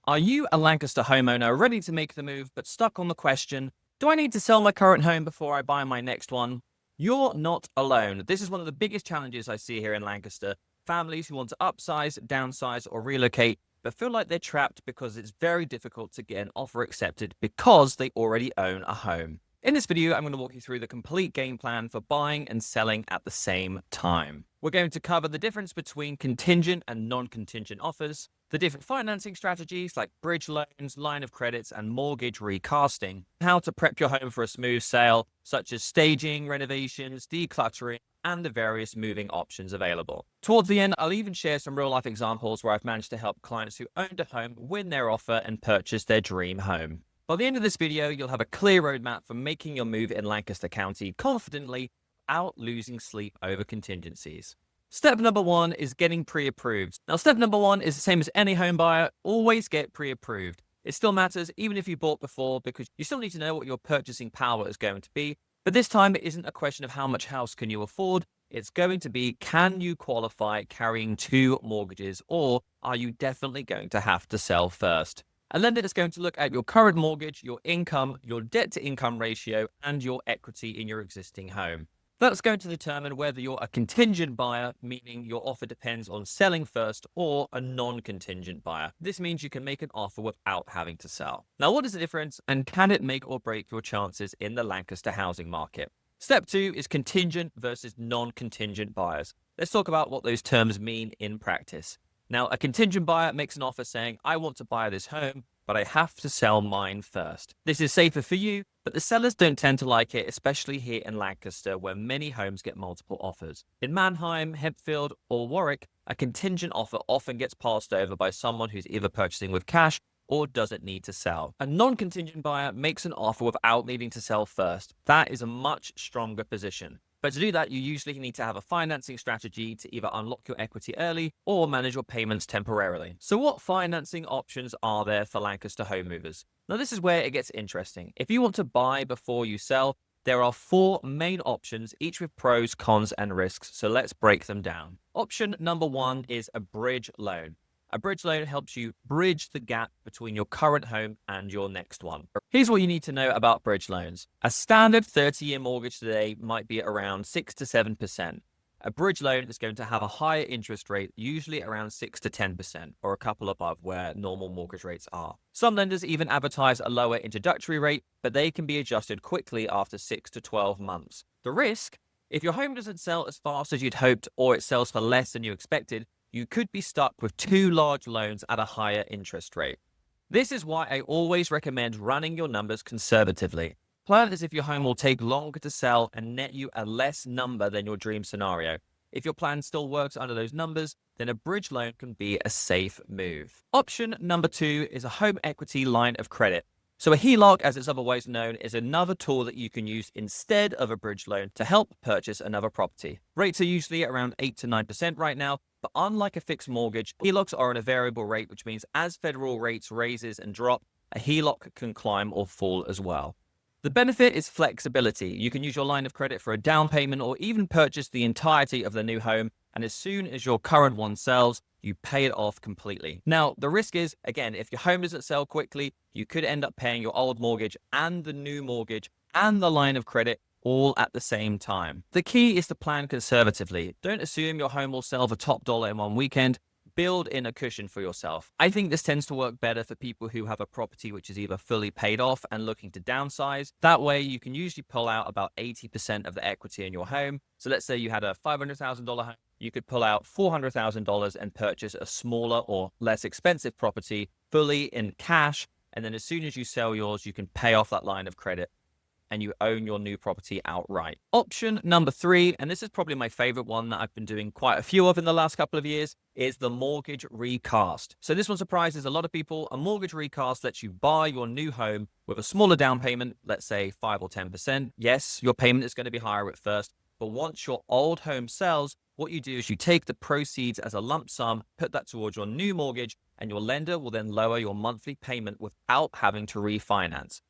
Are you a Lancaster homeowner ready to make the move but stuck on the question, do I need to sell my current home before I buy my next one? You're not alone. This is one of the biggest challenges I see here in Lancaster. Families who want to upsize, downsize, or relocate, but feel like they're trapped because it's very difficult to get an offer accepted because they already own a home. In this video, I'm going to walk you through the complete game plan for buying and selling at the same time. We're going to cover the difference between contingent and non-contingent offers, the different financing strategies like bridge loans, line of credits, and mortgage recasting, how to prep your home for a smooth sale, such as staging, renovations, decluttering, and the various moving options available. Towards the end, I'll even share some real-life examples where I've managed to help clients who owned a home win their offer and purchase their dream home. By the end of this video, you'll have a clear roadmap for making your move in Lancaster County confidently without losing sleep over contingencies. Step number one is getting pre-approved. Now, step number one is the same as any home buyer. Always get pre-approved. It still matters even if you bought before because you still need to know what your purchasing power is going to be. But this time, it isn't a question of how much house can you afford. It's going to be, can you qualify carrying two mortgages, or are you definitely going to have to sell first? A lender is going to look at your current mortgage, your income, your debt-to-income ratio, and your equity in your existing home. That's going to determine whether you're a contingent buyer, meaning your offer depends on selling first, or a non-contingent buyer. This means you can make an offer without having to sell. Now, what is the difference, and can it make or break your chances in the Lancaster housing market? Step two is contingent versus non-contingent buyers. Let's talk about what those terms mean in practice. Now, a contingent buyer makes an offer saying, I want to buy this home, but I have to sell mine first. This is safer for you, but the sellers don't tend to like it, especially here in Lancaster, where many homes get multiple offers. In Mannheim, Hempfield, or Warwick, a contingent offer often gets passed over by someone who's either purchasing with cash or doesn't need to sell. A non-contingent buyer makes an offer without needing to sell first. That is a much stronger position. But to do that, you usually need to have a financing strategy to either unlock your equity early or manage your payments temporarily. So what financing options are there for Lancaster home movers? Now, this is where it gets interesting. If you want to buy before you sell, there are four main options, each with pros, cons, and risks. So let's break them down. Option number one is a bridge loan. A bridge loan helps you bridge the gap between your current home and your next one. Here's what you need to know about bridge loans. A standard 30-year mortgage today might be around 6 to 7%. A bridge loan is going to have a higher interest rate, usually around 6 to 10%, or a couple above where normal mortgage rates are. Some lenders even advertise a lower introductory rate, but they can be adjusted quickly after 6 to 12 months. The risk? If your home doesn't sell as fast as you'd hoped, or it sells for less than you expected, you could be stuck with two large loans at a higher interest rate. This is why I always recommend running your numbers conservatively. Plan as if your home will take longer to sell and net you a less number than your dream scenario. If your plan still works under those numbers, then a bridge loan can be a safe move. Option number two is a home equity line of credit. So a HELOC, as it's otherwise known, is another tool that you can use instead of a bridge loan to help purchase another property. Rates are usually around 8 to 9% right now, but unlike a fixed mortgage, HELOCs are on a variable rate, which means as federal rates raises and drop, a HELOC can climb or fall as well. The benefit is flexibility. You can use your line of credit for a down payment or even purchase the entirety of the new home, and as soon as your current one sells, you pay it off completely. Now, the risk is, again, if your home doesn't sell quickly, you could end up paying your old mortgage and the new mortgage and the line of credit all at the same time. The key is to plan conservatively. Don't assume your home will sell for top dollar in one weekend. Build in a cushion for yourself. I think this tends to work better for people who have a property which is either fully paid off and looking to downsize. That way, you can usually pull out about 80% of the equity in your home. So let's say you had a $500,000 home. You could pull out $400,000 and purchase a smaller or less expensive property fully in cash. And then as soon as you sell yours, you can pay off that line of credit and you own your new property outright. Option number three, and this is probably my favorite one that I've been doing quite a few of in the last couple of years, is the mortgage recast. So this one surprises a lot of people. A mortgage recast lets you buy your new home with a smaller down payment, let's say 5 or 10%. Yes, your payment is going to be higher at first, but once your old home sells, what you do is you take the proceeds as a lump sum, put that towards your new mortgage, and your lender will then lower your monthly payment without having to refinance.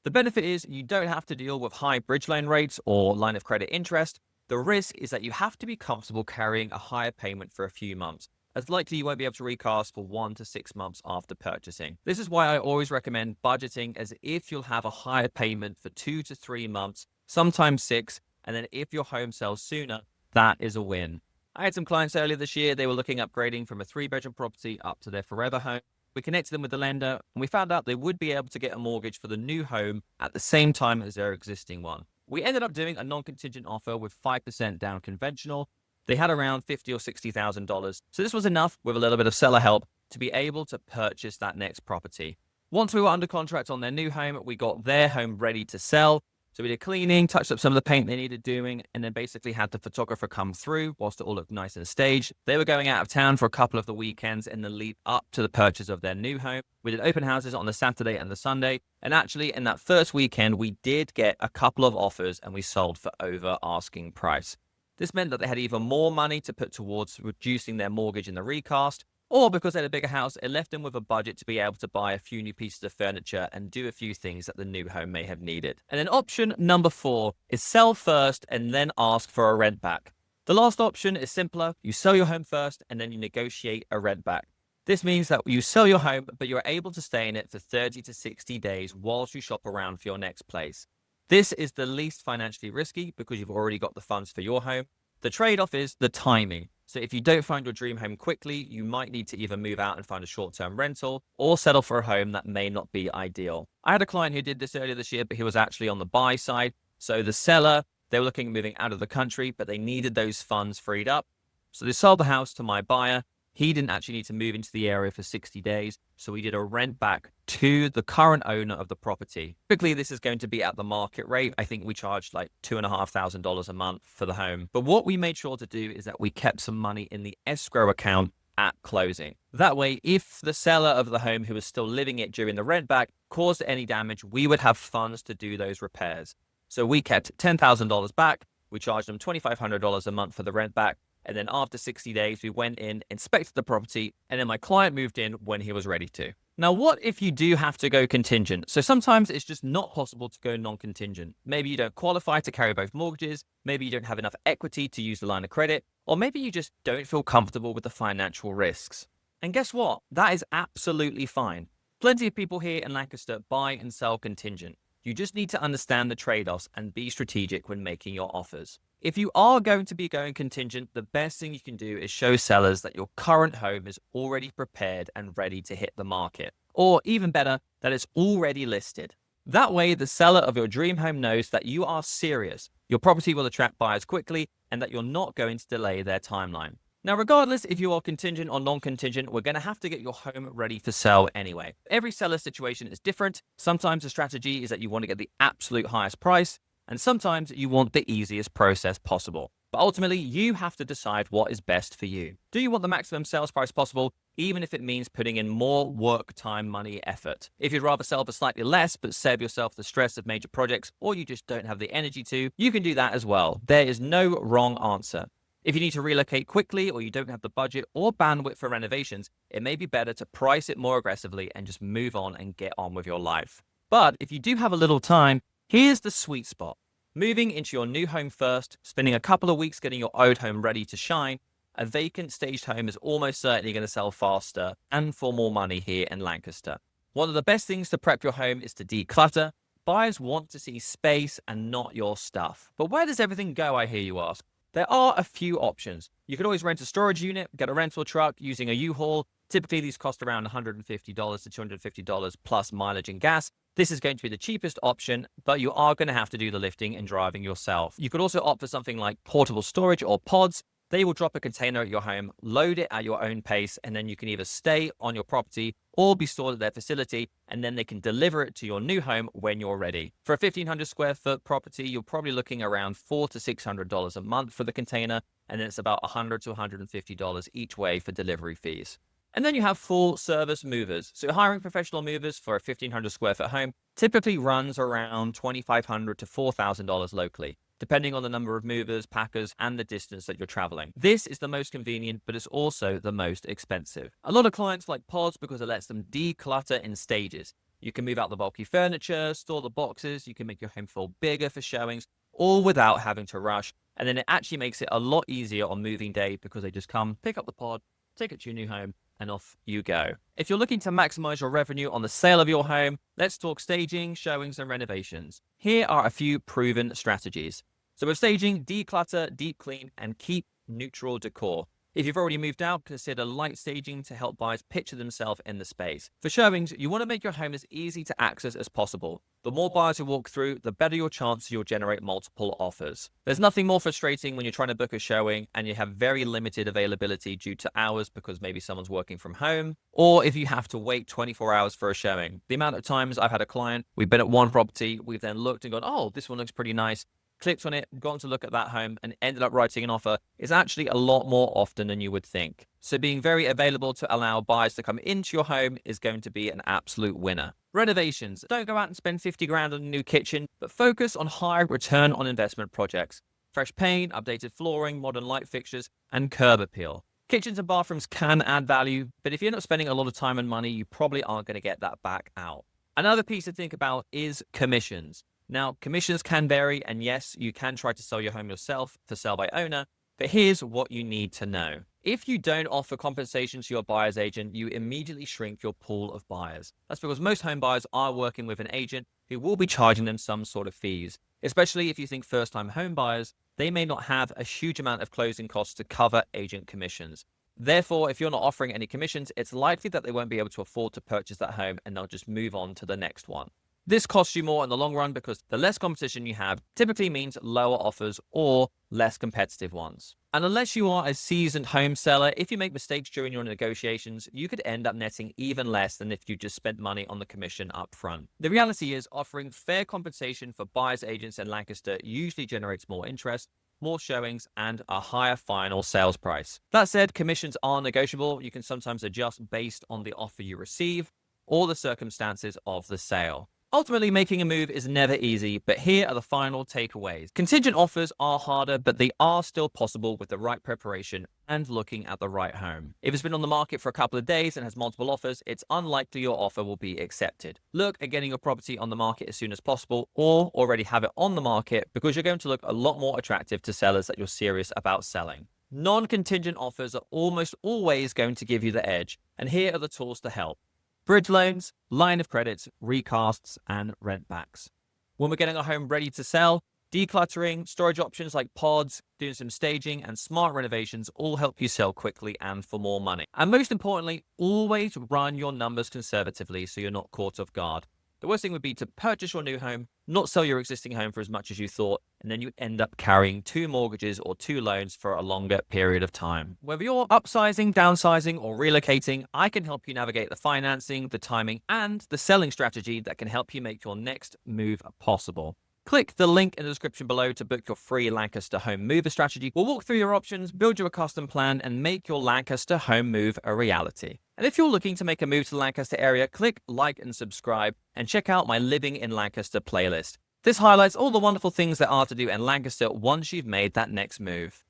The benefit is you don't have to deal with high bridge loan rates or line of credit interest. The risk is that you have to be comfortable carrying a higher payment for a few months. as likely you won't be able to recast for 1 to 6 months after purchasing. This is why I always recommend budgeting, as if you'll have a higher payment for 2 to 3 months, sometimes 6, and then if your home sells sooner, that is a win. I had some clients earlier this year. They were looking at upgrading from a 3-bedroom property up to their forever home. We connected them with the lender, and we found out they would be able to get a mortgage for the new home at the same time as their existing one. We ended up doing a non-contingent offer with 5% down conventional. They had around $50,000 or $60,000. So this was enough, with a little bit of seller help, to be able to purchase that next property. Once we were under contract on their new home, we got their home ready to sell. So we did cleaning, touched up some of the paint they needed doing, and then basically had the photographer come through whilst it all looked nice and staged. They were going out of town for a couple of the weekends in the lead up to the purchase of their new home. We did open houses on the Saturday and the Sunday. And actually, in that first weekend, we did get a couple of offers and we sold for over asking price. This meant that they had even more money to put towards reducing their mortgage in the recast, or because they had a bigger house, it left them with a budget to be able to buy a few new pieces of furniture and do a few things that the new home may have needed. And then option number 4 is sell first and then ask for a rent back. The last option is simpler. You sell your home first and then you negotiate a rent back. This means that you sell your home, but you're able to stay in it for 30 to 60 days whilst you shop around for your next place. This is the least financially risky because you've already got the funds for your home. The trade-off is the timing. So if you don't find your dream home quickly, you might need to either move out and find a short-term rental or settle for a home that may not be ideal. I had a client who did this earlier this year, but he was actually on the buy side. So the seller, they were looking at moving out of the country, but they needed those funds freed up. So they sold the house to my buyer. He didn't actually need to move into the area for 60 days. So we did a rent back to the current owner of the property. Typically, this is going to be at the market rate. I think we charged like $2,500 a month for the home. But what we made sure to do is that we kept some money in the escrow account at closing. That way, if the seller of the home who was still living it during the rent back caused any damage, we would have funds to do those repairs. So we kept $10,000 back. We charged them $2,500 a month for the rent back. And then after 60 days, we went in, inspected the property, and then my client moved in when he was ready to. Now, what if you do have to go contingent? So sometimes it's just not possible to go non-contingent. Maybe you don't qualify to carry both mortgages. Maybe you don't have enough equity to use the line of credit. Or maybe you just don't feel comfortable with the financial risks. And guess what? That is absolutely fine. Plenty of people here in Lancaster buy and sell contingent. You just need to understand the trade-offs and be strategic when making your offers. If you are going to be going contingent, the best thing you can do is show sellers that your current home is already prepared and ready to hit the market. Or even better, that it's already listed. That way, the seller of your dream home knows that you are serious, your property will attract buyers quickly, and that you're not going to delay their timeline. Now, regardless if you are contingent or non-contingent, we're going to have to get your home ready for sale anyway. Every seller situation is different. Sometimes the strategy is that you want to get the absolute highest price, and sometimes you want the easiest process possible. But ultimately, you have to decide what is best for you. Do you want the maximum sales price possible, even if it means putting in more work, time, money, effort? If you'd rather sell for slightly less, but save yourself the stress of major projects, or you just don't have the energy to, you can do that as well. There is no wrong answer. If you need to relocate quickly, or you don't have the budget or bandwidth for renovations, it may be better to price it more aggressively and just move on and get on with your life. But if you do have a little time, here's the sweet spot. Moving into your new home first, spending a couple of weeks getting your old home ready to shine, a vacant staged home is almost certainly going to sell faster and for more money here in Lancaster. One of the best things to prep your home is to declutter. Buyers want to see space and not your stuff. But where does everything go, I hear you ask? There are a few options. You could always rent a storage unit, get a rental truck using a U-Haul. Typically, these cost around $150 to $250 plus mileage and gas. This is going to be the cheapest option, but you are going to have to do the lifting and driving yourself. You could also opt for something like portable storage or pods. They will drop a container at your home, load it at your own pace, and then you can either stay on your property or be stored at their facility, and then they can deliver it to your new home when you're ready. For a 1,500 square foot property, you're probably looking around $400 to $600 a month for the container, and then it's about $100 to $150 each way for delivery fees. And then you have full service movers. So hiring professional movers for a 1,500 square foot home typically runs around $2,500 to $4,000 locally, depending on the number of movers, packers, and the distance that you're traveling. This is the most convenient, but it's also the most expensive. A lot of clients like pods because it lets them declutter in stages. You can move out the bulky furniture, store the boxes, you can make your home feel bigger for showings, all without having to rush. And then it actually makes it a lot easier on moving day because they just come, pick up the pod, take it to your new home, and off you go. If you're looking to maximize your revenue on the sale of your home, let's talk staging, showings, and renovations. Here are a few proven strategies. So with staging, declutter, deep clean, and keep neutral decor. If you've already moved out, consider light staging to help buyers picture themselves in the space. For showings, you want to make your home as easy to access as possible. The more buyers who walk through, the better your chance you'll generate multiple offers. There's nothing more frustrating when you're trying to book a showing and you have very limited availability due to hours because maybe someone's working from home, or if you have to wait 24 hours for a showing. The amount of times I've had a client, we've been at one property, we've then looked and gone, oh, this one looks pretty nice, clicked on it, gone to look at that home, and ended up writing an offer is actually a lot more often than you would think. So being very available to allow buyers to come into your home is going to be an absolute winner. Renovations. Don't go out and spend 50 grand on a new kitchen, but focus on high return on investment projects. Fresh paint, updated flooring, modern light fixtures, and curb appeal. Kitchens and bathrooms can add value, but if you're not spending a lot of time and money, you probably aren't going to get that back out. Another piece to think about is commissions. Now, commissions can vary, and yes, you can try to sell your home yourself for sale by owner, but here's what you need to know. If you don't offer compensation to your buyer's agent, you immediately shrink your pool of buyers. That's because most home buyers are working with an agent who will be charging them some sort of fees. Especially if you think first-time home buyers, they may not have a huge amount of closing costs to cover agent commissions. Therefore, if you're not offering any commissions, it's likely that they won't be able to afford to purchase that home and they'll just move on to the next one. This costs you more in the long run because the less competition you have typically means lower offers or less competitive ones. And unless you are a seasoned home seller, if you make mistakes during your negotiations, you could end up netting even less than if you just spent money on the commission up front. The reality is offering fair compensation for buyers agents in Lancaster usually generates more interest, more showings, and a higher final sales price. That said, commissions are negotiable. You can sometimes adjust based on the offer you receive or the circumstances of the sale. Ultimately, making a move is never easy, but here are the final takeaways. Contingent offers are harder, but they are still possible with the right preparation and looking at the right home. If it's been on the market for a couple of days and has multiple offers, it's unlikely your offer will be accepted. Look at getting your property on the market as soon as possible or already have it on the market because you're going to look a lot more attractive to sellers that you're serious about selling. Non-contingent offers are almost always going to give you the edge, and here are the tools to help. Bridge loans, line of credits, recasts, and rent backs. When we're getting our home ready to sell, decluttering, storage options like pods, doing some staging, and smart renovations all help you sell quickly and for more money. And most importantly, always run your numbers conservatively so you're not caught off guard. The worst thing would be to purchase your new home, not sell your existing home for as much as you thought, and then you end up carrying 2 mortgages or 2 loans for a longer period of time. Whether you're upsizing, downsizing, or relocating, I can help you navigate the financing, the timing, and the selling strategy that can help you make your next move possible. Click the link in the description below to book your free Lancaster home mover strategy. We'll walk through your options, build you a custom plan, and make your Lancaster home move a reality. And if you're looking to make a move to the Lancaster area, click like and subscribe, and check out my Living in Lancaster playlist. This highlights all the wonderful things there are to do in Lancaster once you've made that next move.